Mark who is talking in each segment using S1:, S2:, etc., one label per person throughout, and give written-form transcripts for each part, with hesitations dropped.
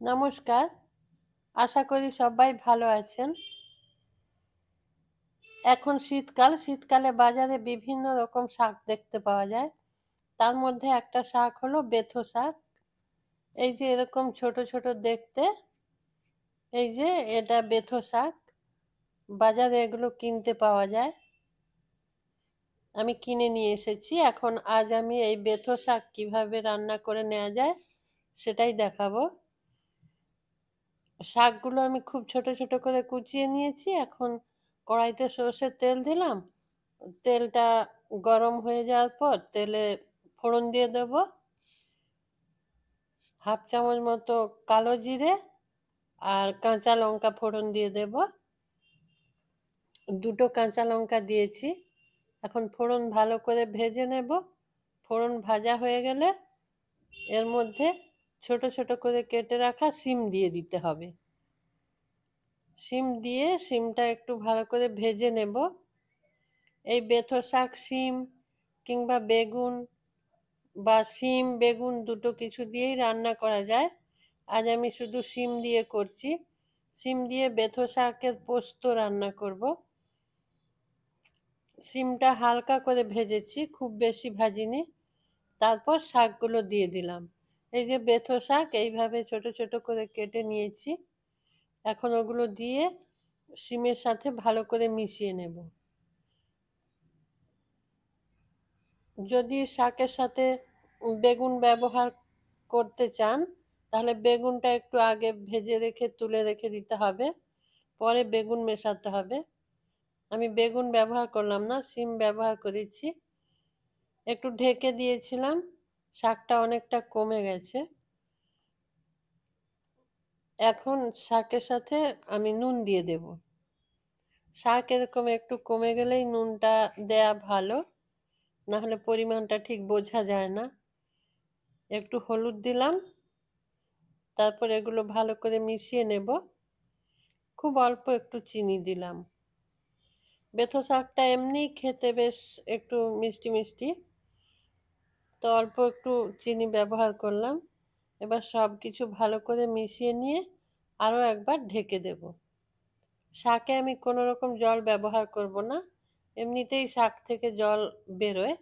S1: নমস্কার। আশা করি সবাই ভালো আছেন। এখন শীতকাল, শীতকালে বাজারে বিভিন্ন রকম শাক দেখতে পাওয়া যায়। তার মধ্যে একটা শাক হলো বেথো শাক। এই যে এরকম ছোট ছোট দেখতে, এই যে এটা বেথো শাক। বাজারে এগুলো কিনতে পাওয়া যায়। আমি কিনে নিয়ে এসেছি। এখন আজ আমি এই বেথো শাক কিভাবে রান্না করে নেওয়া যায় সেটাই দেখাবো। শাকগুলো আমি খুব ছোট ছোট করে কুচিয়ে নিয়েছি। এখন কড়াইতে সর্ষের তেল দিলাম। তেলটা গরম হয়ে যাওয়ার পর তেলে ফোড়ন দিয়ে দেব। হাফ চামচ মতো কালো জিরে আর কাঁচা লঙ্কা ফোড়ন দিয়ে দেব। দুটো কাঁচা লঙ্কা দিয়েছি। এখন ফোড়ন ভালো করে ভেজে নেব। ফোড়ন ভাজা হয়ে গেলে এর মধ্যে ছোট ছোট করে কেটে রাখা শিম দিয়ে দিতে হবে। শিম দিয়ে শিমটা একটু ভালো করে ভেজে নেব। এই বেথো শাক শিম কিংবা বেগুন বা শিম বেগুন দুটো কিছু দিয়েই রান্না করা যায়। আজ আমি শুধু শিম দিয়ে করছি। শিম দিয়ে বেথো শাকের পোস্ত রান্না করব। শিমটা হালকা করে ভেজেছি, খুব বেশি ভাজিনি। তারপর শাকগুলো দিয়ে দিলাম। এই যে বেথো শাক এইভাবে ছোট ছোট করে কেটে নিয়েছি। এখন ওগুলো দিয়ে শিমের সাথে ভালো করে মিশিয়ে নেব। যদি শাকের সাথে বেগুন ব্যবহার করতে চান তাহলে বেগুনটা একটু আগে ভেজে রেখে তুলে রেখে দিতে হবে, পরে বেগুন মেশাতে হবে। আমি বেগুন ব্যবহার করলাম না, শিম ব্যবহার করেছি। একটু ঢেকে দিয়েছিলাম, শাকটা অনেকটা কমে গেছে। এখন শাকের সাথে আমি নুন দিয়ে দেব। শাক এরকম একটু কমে গেলেই নুনটা দেয়া ভালো, না হলে পরিমাণটা ঠিক বোঝা যায় না। একটু হলুদ দিলাম। তারপর এগুলো ভালো করে মিশিয়ে নেব। খুব অল্প একটু চিনি দিলাম। বেথো শাকটা এমনিই খেতে বেশ একটু মিষ্টি মিষ্টি, তো অল্প একটু চিনি ব্যবহার করলাম। এবার সব কিছু ভালো করে মিশিয়ে নিয়ে আরও একবার ঢেকে দেব। শাকে আমি কোনো রকম জল ব্যবহার করব না, এমনিতেই শাক থেকে জল বেরোয়।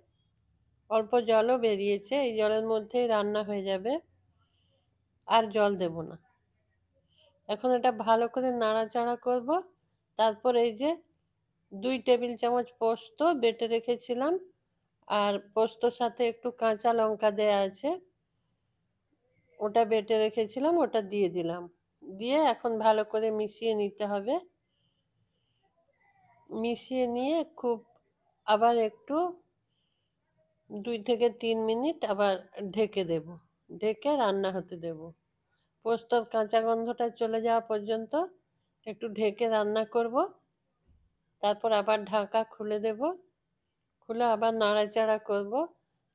S1: অল্প জলও বেরিয়েছে, এই জলের মধ্যেই রান্না হয়ে যাবে, আর জল দেব না। এখন এটা ভালো করে নাড়াচাড়া করব। তারপর এই যে 2 টেবিল চামচ পোস্ত বেটে রেখেছিলাম, আর পোস্তর সাথে একটু কাঁচা লঙ্কা দেয়া আছে, ওটা বেটে রেখেছিলাম, ওটা দিয়ে দিলাম। দিয়ে এখন ভালো করে মিশিয়ে নিতে হবে। মিশিয়ে নিয়ে খুব আবার একটু 2 থেকে 3 মিনিট আবার ঢেকে দেব। ঢেকে রান্না হতে দেব। পোস্তর কাঁচা গন্ধটা চলে যাওয়া পর্যন্ত একটু ঢেকে রান্না করব। তারপর আবার ঢাকা খুলে দেব। খুলে আবার নাড়াচাড়া করব।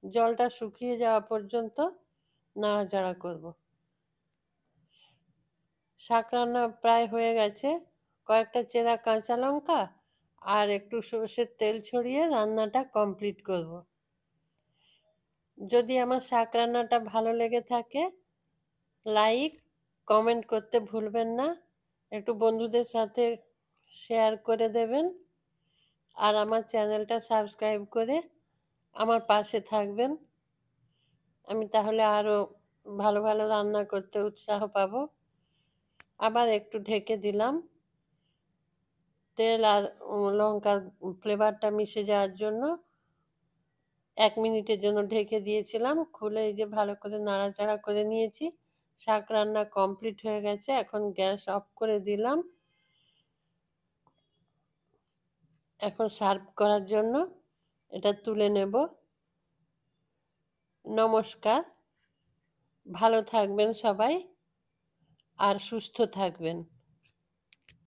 S1: জলটা শুকিয়ে যাওয়া পর্যন্ত নাড়াচাড়া করব। শাক রান্না প্রায় হয়ে গেছে। কয়েকটা চেরা কাঁচা লঙ্কা আর একটু সর্ষের তেল ছড়িয়ে রান্নাটা কমপ্লিট করব। যদি আমার শাক রান্নাটা ভালো লেগে থাকে, লাইক কমেন্ট করতে ভুলবেন না। একটু বন্ধুদের সাথে শেয়ার করে দেবেন। আর আমার চ্যানেলটা সাবস্ক্রাইব করে আমার পাশে থাকবেন। আমি তাহলে আরও ভালো ভালো রান্না করতে উৎসাহ পাবো। আবার একটু ঢেকে দিলাম। তেল আর লঙ্কার ফ্লেভারটা মিশে যাওয়ার জন্য 1 মিনিটের জন্য ঢেকে দিয়েছিলাম। খুলে এই যে ভালো করে নাড়াচাড়া করে নিয়েছি। শাক রান্না কমপ্লিট হয়ে গেছে। এখন গ্যাস অফ করে দিলাম। এখন সার্ভ করার জন্য এটা তুলে নেব। নমস্কার। ভালো থাকবেন সবাই আর সুস্থ থাকবেন।